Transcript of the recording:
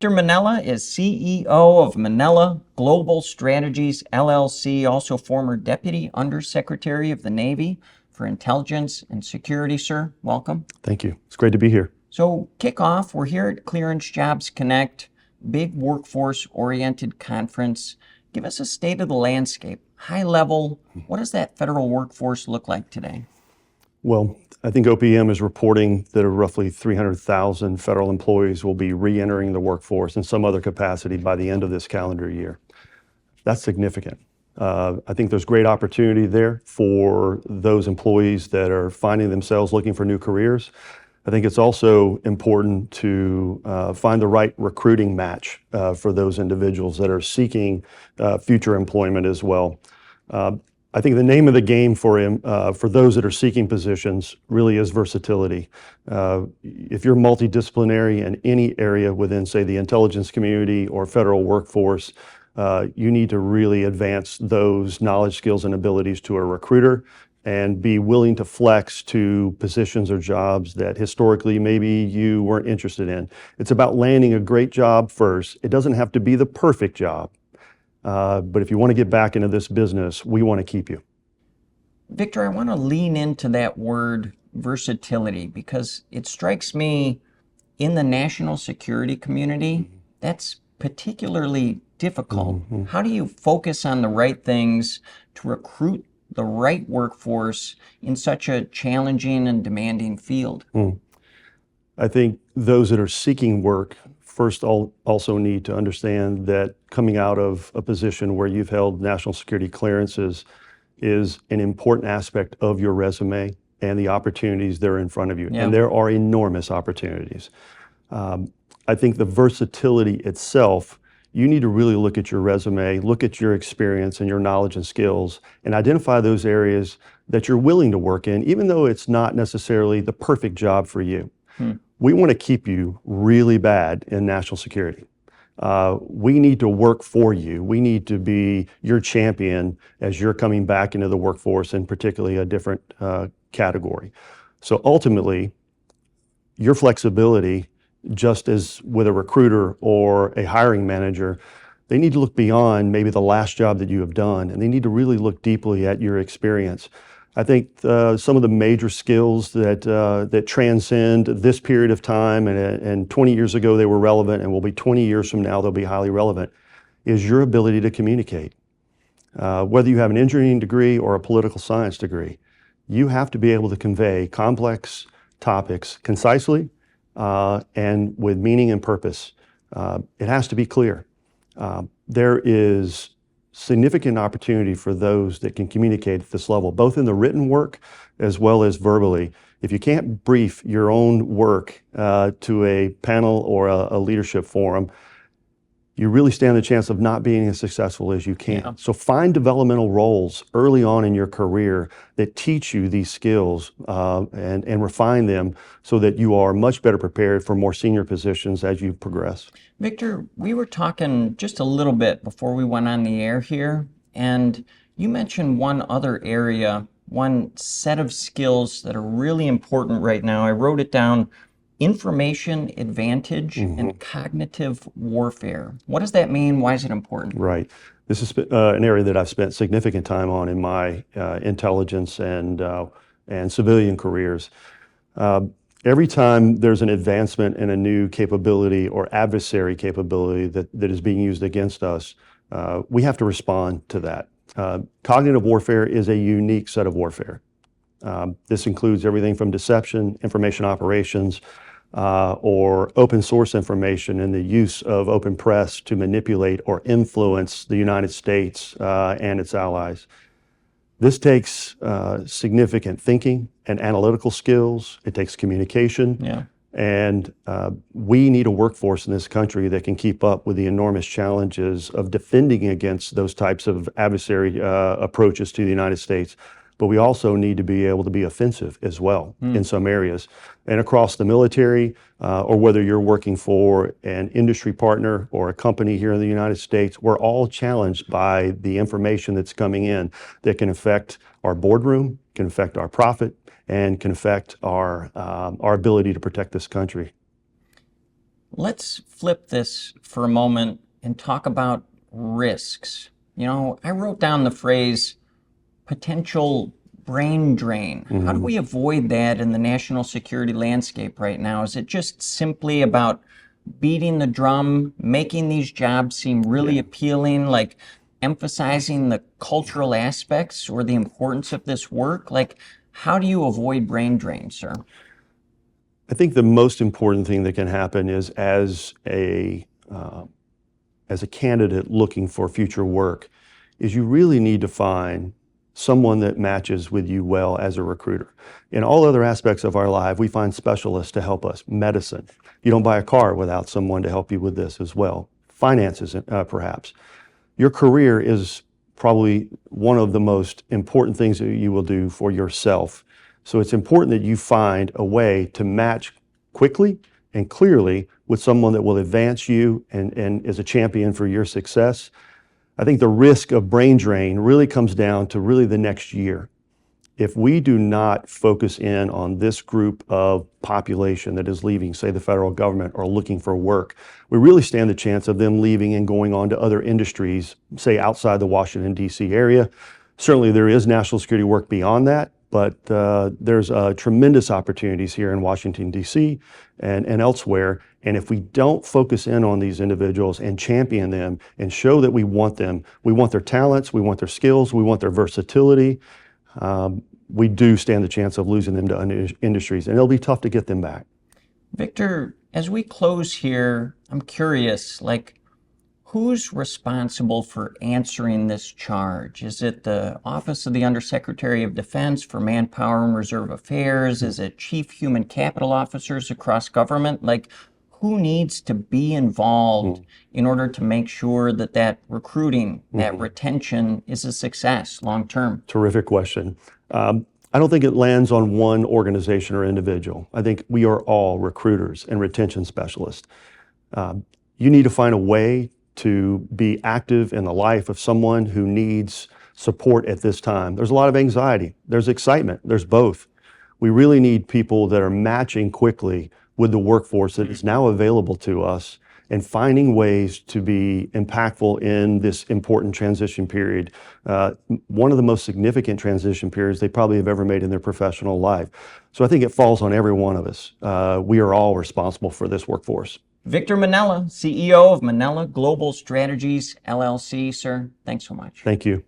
Victor Minella is CEO of Minella Global Strategies, LLC, also former Deputy Undersecretary of the Navy for Intelligence and Security, sir. Welcome. Thank you. It's great to be here. So kick off, we're here at ClearanceJobs Connect, big workforce-oriented conference. Give us a state of the landscape, high level. What does that federal workforce look like today? Well, I think OPM is reporting that roughly 300,000 federal employees will be re-entering the workforce in some other capacity by the end of this calendar year. That's significant. I think there's great opportunity there for those employees that are finding themselves looking for new careers. I think it's also important to find the right recruiting match for those individuals that are seeking future employment as well. I think the name of the game for those that are seeking positions really is versatility. If you're multidisciplinary in any area within, say, the intelligence community or federal workforce, you need to really advance those knowledge, skills, and abilities to a recruiter and be willing to flex to positions or jobs that historically maybe you weren't interested in. It's about landing a great job first. It doesn't have to be the perfect job. But if you want to get back into this business, we want to keep you. Victor, I want to lean into that word versatility because it strikes me in the national security community, that's particularly difficult. How do you focus on the right things to recruit the right workforce in such a challenging and demanding field? I think those that are seeking work first also need to understand that coming out of a position where you've held national security clearances is an important aspect of your resume and the opportunities that are in front of you. Yeah. And there are enormous opportunities. I think the versatility itself, you need to really look at your resume, look at your experience and your knowledge and skills, and identify those areas that you're willing to work in, even though it's not necessarily the perfect job for you. We want to keep you really bad in national security. We need to work for you. We need to be your champion as you're coming back into the workforce, and particularly a different category. So ultimately, your flexibility, just as with a recruiter or a hiring manager, they need to look beyond maybe the last job that you have done, and they need to really look deeply at your experience. I think some of the major skills that transcend this period of time, and 20 years ago they were relevant and will be 20 years from now they'll be highly relevant, is your ability to communicate. Whether you have an engineering degree or a political science degree, you have to be able to convey complex topics concisely and with meaning and purpose. It has to be clear. There is significant opportunity for those that can communicate at this level, both in the written work as well as verbally. If you can't brief your own work to a panel or a leadership forum, you really stand the chance of not being as successful as you can. Yeah. So find developmental roles early on in your career that teach you these skills and refine them so that you are much better prepared for more senior positions as you progress. Victor, we were talking just a little bit before we went on the air here, and you mentioned one other area, one set of skills that are really important right now. I wrote it down: information advantage and cognitive warfare. What does that mean? Why is it important? Right. This is an area that I've spent significant time on in my intelligence and civilian careers. Every time there's an advancement in a new capability or adversary capability that is being used against us, we have to respond to that. Cognitive warfare is a unique set of warfare. This includes everything from deception, information operations, or open source information and the use of open press to manipulate or influence the United States and its allies. This takes significant thinking and analytical skills. It takes communication. Yeah. And we need a workforce in this country that can keep up with the enormous challenges of defending against those types of adversary approaches to the United States. But we also need to be able to be offensive as well in some areas. And across the military, or whether you're working for an industry partner or a company here in the United States, we're all challenged by the information that's coming in that can affect our boardroom, can affect our profit, and can affect our ability to protect this country. Let's flip this for a moment and talk about risks. You know, I wrote down the phrase potential brain drain. How do we avoid that in the national security landscape right now? Is it just simply about beating the drum, making these jobs seem really appealing, like emphasizing the cultural aspects or the importance of this work? Like, how do you avoid brain drain, sir? I think the most important thing that can happen is as a candidate looking for future work, is you really need to find someone that matches with you well as a recruiter. In all other aspects of our life, we find specialists to help us. Medicine. You don't buy a car without someone to help you with this as well. Finances, perhaps. Your career is probably one of the most important things that you will do for yourself. So it's important that you find a way to match quickly and clearly with someone that will advance you and is a champion for your success. I think the risk of brain drain really comes down to really the next year. If we do not focus in on this group of population that is leaving, say, the federal government or looking for work, we really stand the chance of them leaving and going on to other industries, say, outside the Washington, D.C. area. Certainly there is national security work beyond that, but there's tremendous opportunities here in Washington, D.C. and elsewhere. And if we don't focus in on these individuals and champion them and show that we want them, we want their talents, we want their skills, we want their versatility, we do stand the chance of losing them to industries, and it'll be tough to get them back. Victor, as we close here, I'm curious, like, who's responsible for answering this charge? Is it the Office of the Undersecretary of Defense for Manpower and Reserve Affairs? Is it Chief Human Capital Officers across government? Like, who needs to be involved in order to make sure that that recruiting, that retention is a success long term? Terrific question. I don't think it lands on one organization or individual. I think we are all recruiters and retention specialists. You need to find a way to be active in the life of someone who needs support at this time. There's a lot of anxiety. There's excitement. There's both. We really need people that are matching quickly with the workforce that is now available to us and finding ways to be impactful in this important transition period. One of the most significant transition periods they probably have ever made in their professional life. So I think it falls on every one of us. We are all responsible for this workforce. Victor Minella, CEO of Minella Global Strategies, LLC. Sir, thanks so much. Thank you.